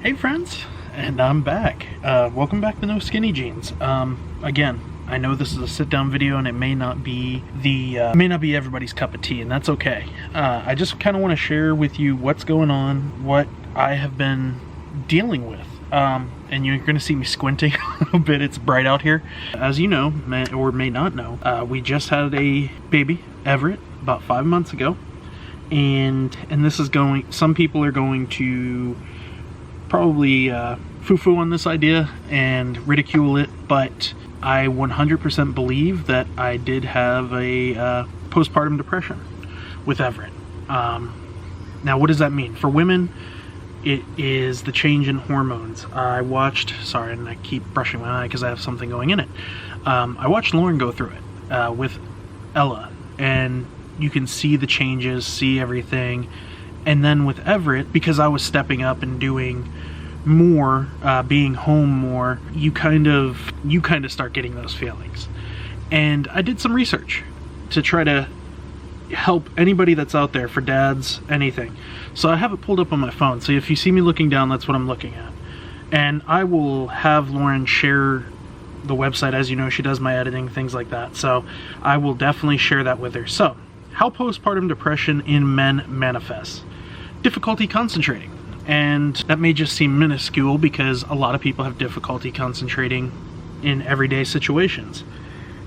Hey friends, and I'm back. Welcome back to No Skinny Jeans. Again, I know this is a sit-down video and it may not be everybody's cup of tea, and that's okay. I just kind of want to share with you what's going on, what I have been dealing with. And you're going to see me squinting a little bit. It's bright out here. As you know, or may not know, we just had a baby, Everett, about 5 months ago. And this is going, some people are going to probably foo-foo on this idea and ridicule it, but I 100% believe that I did have a postpartum depression with Everett. Now, what does that mean? For women, it is the change in hormones. I watched, sorry, and I keep brushing my eye because I have something going in it. I watched Lauren go through it with Ella, and you can see the changes, see everything. And then with Everett, because I was stepping up and doing more, being home more, you kind of start getting those feelings. And I did some research to try to help anybody that's out there, for dads, anything. So I have it pulled up on my phone. So if you see me looking down, that's what I'm looking at. And I will have Lauren share the website. As you know, she does my editing, things like that. So I will definitely share that with her. So, how postpartum depression in men manifests. Difficulty concentrating. And that may just seem minuscule because a lot of people have difficulty concentrating in everyday situations.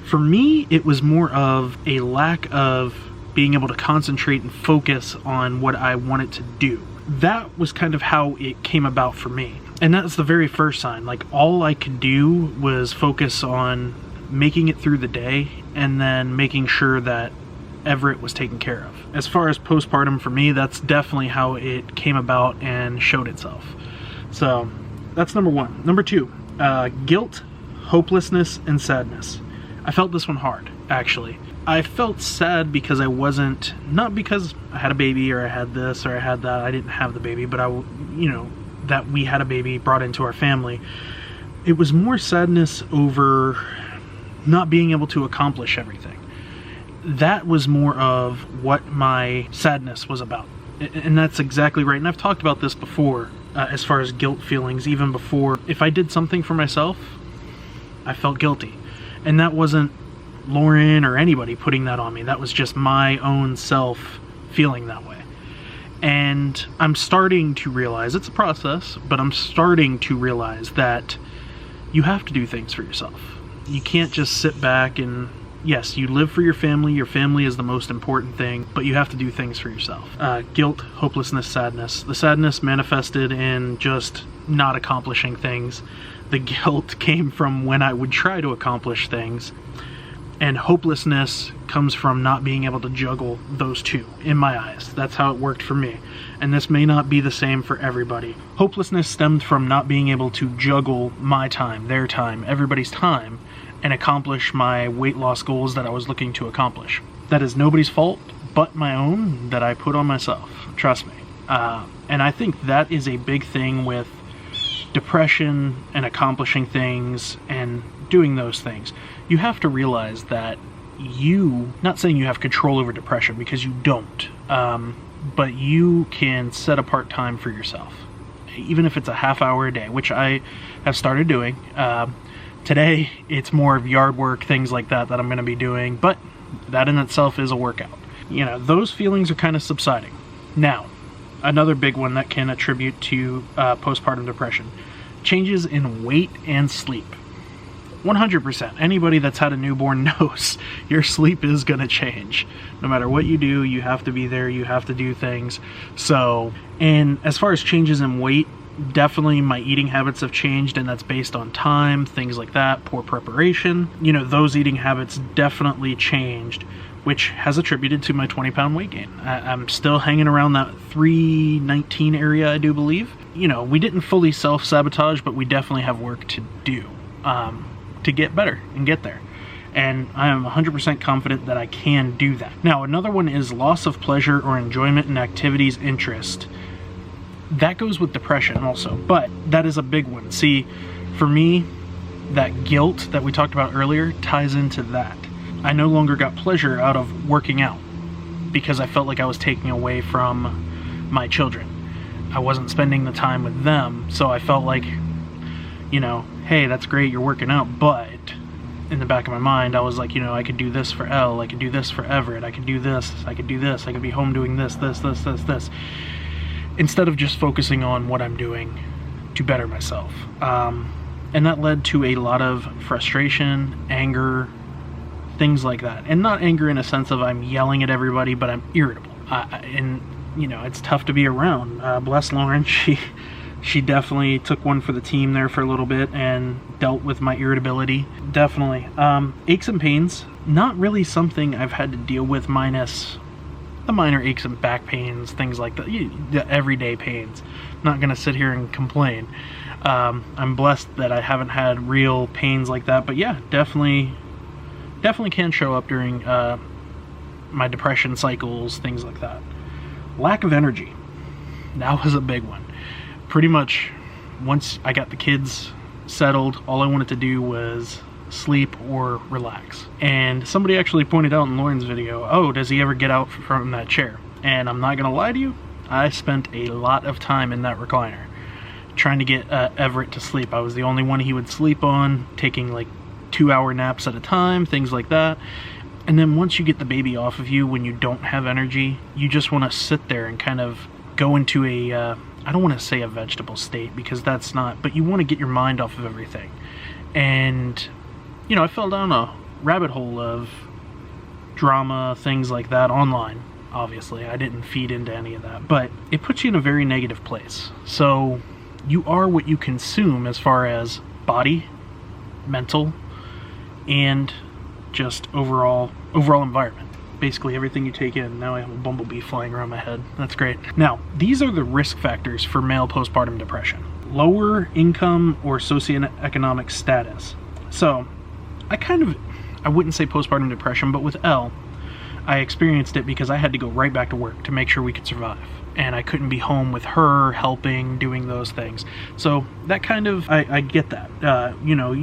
For me, it was more of a lack of being able to concentrate and focus on what I wanted to do. That was kind of how it came about for me. And that's the very first sign. Like, all I could do was focus on making it through the day and then making sure that Everett was taken care of. As far as postpartum for me, that's definitely how it came about and showed itself. So that's number one. Number two, guilt, hopelessness, and sadness. I felt this one hard, actually. I felt sad because I wasn't, not because I had a baby or I had this or I had that. I didn't have the baby, but that we had a baby brought into our family. It was more sadness over not being able to accomplish everything. That was more of what my sadness was about. And that's exactly right. And I've talked about this before, as far as guilt feelings, even before. If I did something for myself, I felt guilty. And that wasn't Lauren or anybody putting that on me. That was just my own self feeling that way. And I'm starting to realize, it's a process, but I'm starting to realize that you have to do things for yourself. You can't just sit back and, yes, you live for your family is the most important thing, but you have to do things for yourself. Guilt, hopelessness, sadness. The sadness manifested in just not accomplishing things. The guilt came from when I would try to accomplish things. And hopelessness comes from not being able to juggle those two, in my eyes. That's how it worked for me. And this may not be the same for everybody. Hopelessness stemmed from not being able to juggle my time, their time, everybody's time, and accomplish my weight loss goals that I was looking to accomplish. That is nobody's fault but my own that I put on myself. Trust me. And I think that is a big thing with depression and accomplishing things and doing those things. You have to realize that not saying you have control over depression, because you don't, but you can set apart time for yourself. Even if it's a half hour a day, which I have started doing. Today, it's more of yard work, things like that I'm going to be doing, but that in itself is a workout. Those feelings are kind of subsiding. Now, another big one that can attribute to postpartum depression. Changes in weight and sleep. 100%. Anybody that's had a newborn knows your sleep is going to change. No matter what you do, you have to be there, you have to do things. So, and as far as changes in weight, definitely my eating habits have changed, and that's based on time, things like that, poor preparation. Those eating habits definitely changed, which has attributed to my 20-pound weight gain. I'm still hanging around that 319 area, I do believe. We didn't fully self-sabotage, but we definitely have work to do to get better and get there. And I am 100% confident that I can do that. Now, another one is loss of pleasure or enjoyment in activities interest. That goes with depression also, but that is a big one. See, for me, that guilt that we talked about earlier ties into that. I no longer got pleasure out of working out because I felt like I was taking away from my children. I wasn't spending the time with them. So I felt like, you know, hey, that's great, you're working out, but in the back of my mind, I was like, you know, I could do this for Elle, I could do this for Everett, I could do this, I could do this, I could be home doing this, instead of just focusing on what I'm doing to better myself. And that led to a lot of frustration, anger, things like that. And not anger in a sense of I'm yelling at everybody, but I'm irritable. And, you know, it's tough to be around. Bless Lauren, she definitely took one for the team there for a little bit and dealt with my irritability. Definitely. Aches and pains, not really something I've had to deal with, minus the minor aches and back pains, things like that, the everyday pains. I'm not going to sit here and complain. I'm blessed that I haven't had real pains like that, but yeah, definitely can show up during my depression cycles, things like that. Lack of energy. That was a big one. Pretty much once I got the kids settled, all I wanted to do was sleep or relax. And somebody actually pointed out in Lauren's video, oh, does he ever get out from that chair? And I'm not gonna lie to you, I spent a lot of time in that recliner trying to get Everett to sleep. I was the only one he would sleep on, taking like 2-hour naps at a time, things like that. And then once you get the baby off of you, when you don't have energy, you just want to sit there and kind of go into a I don't want to say a vegetable state, because that's not, but you want to get your mind off of everything. And, you know, I fell down a rabbit hole of drama, things like that online. Obviously, I didn't feed into any of that, but it puts you in a very negative place. So you are what you consume as far as body, mental, and just overall environment. Basically everything you take in. Now I have a bumblebee flying around my head. That's great. Now, these are the risk factors for male postpartum depression. Lower income or socioeconomic status. So, I wouldn't say postpartum depression, but with Elle, I experienced it because I had to go right back to work to make sure we could survive. And I couldn't be home with her, helping, doing those things. So that kind of, I get that. You know,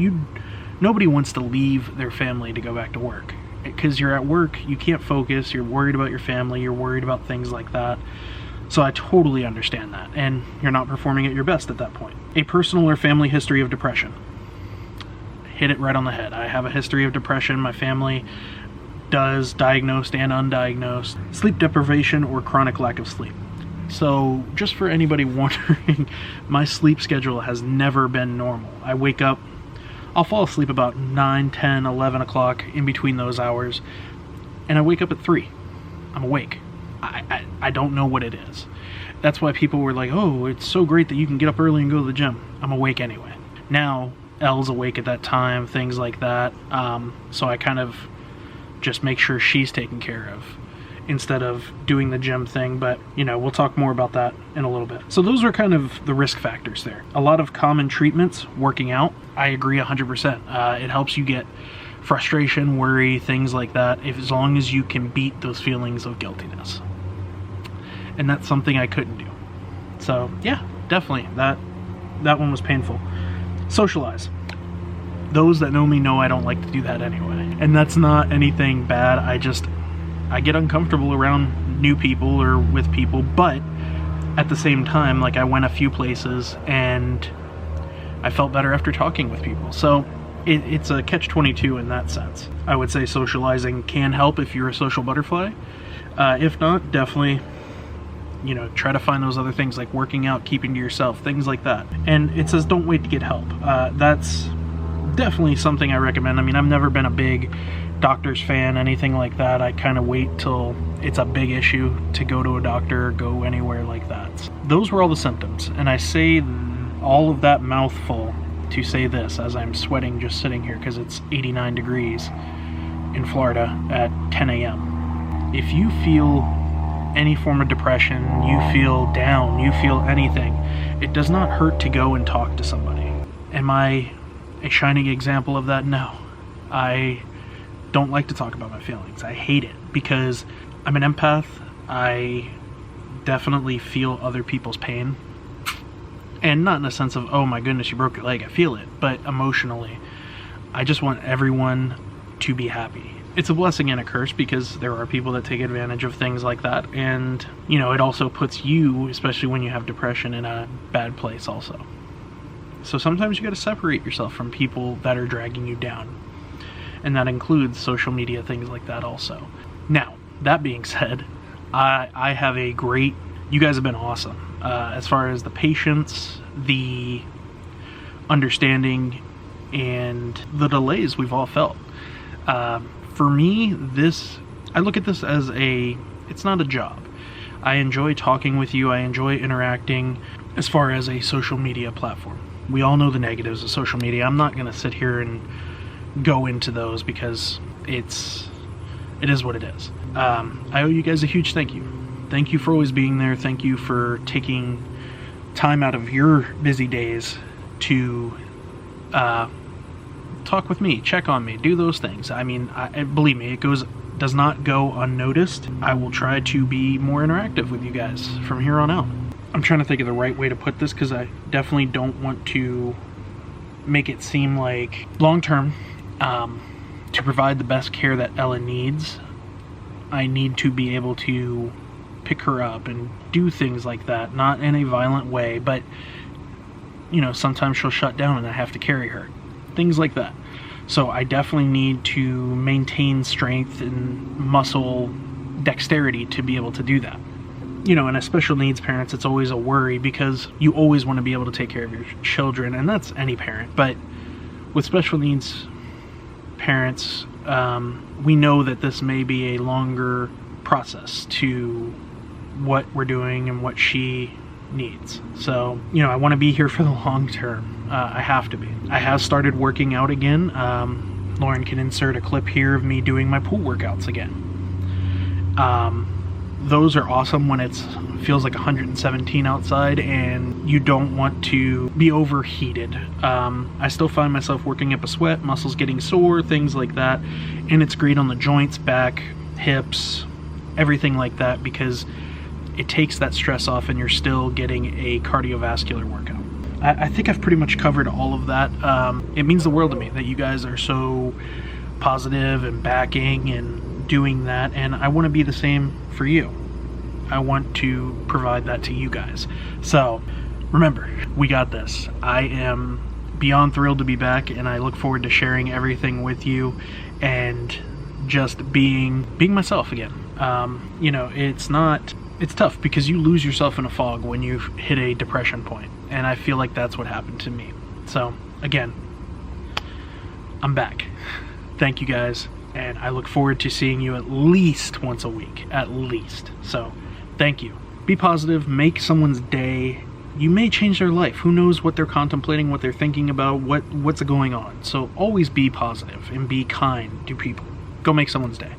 nobody wants to leave their family to go back to work. Because you're at work, you can't focus, you're worried about your family, you're worried about things like that. So I totally understand that. And you're not performing at your best at that point. A personal or family history of depression. Hit it right on the head. I have a history of depression. My family does, diagnosed and undiagnosed. Sleep deprivation or chronic lack of sleep. So just for anybody wondering, my sleep schedule has never been normal. I wake up, I'll fall asleep about 9, 10, 11 o'clock, in between those hours, and I wake up at 3. I'm awake. I don't know what it is. That's why people were like, oh, it's so great that you can get up early and go to the gym. I'm awake anyway. Now, Elle's awake at that time, things like that, so I kind of just make sure she's taken care of instead of doing the gym thing, but you know, we'll talk more about that in a little bit. So those are kind of the risk factors there. A lot of common treatments, working out, I agree 100%. It helps you get frustration, worry, things like that, as long as you can beat those feelings of guiltiness. And that's something I couldn't do. So yeah, definitely, that one was painful. Socialize. Those that know me know I don't like to do that anyway. And that's not anything bad, I get uncomfortable around new people or with people, but at the same time, like, I went a few places and I felt better after talking with people. So it's a catch-22 in that sense. I would say socializing can help if you're a social butterfly. If not, definitely, you know, try to find those other things like working out, keeping to yourself, things like that. And it says don't wait to get help. That's definitely something I recommend. I mean, I've never been a big doctor's fan, anything like that. I kind of wait till it's a big issue to go to a doctor, go anywhere like that. Those were all the symptoms, and I say all of that mouthful to say this as I'm sweating just sitting here because it's 89 degrees in Florida at 10 a.m. If you feel any form of depression, you feel down, you feel anything, it does not hurt to go and talk to somebody. Am I a shining example of that? No. I don't like to talk about my feelings. I hate it because I'm an empath. I definitely feel other people's pain. And not in a sense of, oh my goodness, you broke your leg, I feel it. But emotionally, I just want everyone to be happy. it's a blessing and a curse, because there are people that take advantage of things like that, and you know, it also puts you, especially when you have depression, in a bad place also. So sometimes you got to separate yourself from people that are dragging you down, and that includes social media, things like that also. Now, that being said, I have a great, you guys have been awesome as far as the patience, the understanding, and the delays we've all felt. For me, I look at this as it's not a job. I enjoy talking with you. I enjoy interacting as far as a social media platform. We all know the negatives of social media. I'm not going to sit here and go into those, because it is what it is. I owe you guys a huge thank you. Thank you for always being there. Thank you for taking time out of your busy days to talk with me, check on me, do those things. I mean, believe me, it does not go unnoticed. I will try to be more interactive with you guys from here on out. I'm trying to think of the right way to put this, because I definitely don't want to make it seem like long term, to provide the best care that Ella needs, I need to be able to pick her up and do things like that, not in a violent way, but you know, sometimes she'll shut down and I have to carry her, things like that. So I definitely need to maintain strength and muscle dexterity to be able to do that. You know, and as special needs parents, it's always a worry, because you always want to be able to take care of your children, and that's any parent. But with special needs parents, we know that this may be a longer process to what we're doing and what she needs. So, you know, I want to be here for the long term. I have to be. I have started working out again. Lauren can insert a clip here of me doing my pool workouts again. Those are awesome when it feels like 117 outside and you don't want to be overheated. I still find myself working up a sweat, muscles getting sore, things like that. And it's great on the joints, back, hips, everything like that, because it takes that stress off and you're still getting a cardiovascular workout. I think I've pretty much covered all of that. It means the world to me that you guys are so positive and backing and doing that, and I want to be the same for you. I want to provide that to you guys. So remember, we got this. I am beyond thrilled to be back, and I look forward to sharing everything with you and just being myself again. You know, it's tough because you lose yourself in a fog when you hit a depression point, and I feel like that's what happened to me. So again, I'm back. Thank you guys, and I look forward to seeing you at least once a week, at least. So thank you. Be positive, make someone's day. You may change their life. Who knows what they're contemplating, what they're thinking about, what's going on. So always be positive and be kind to people. Go make someone's day.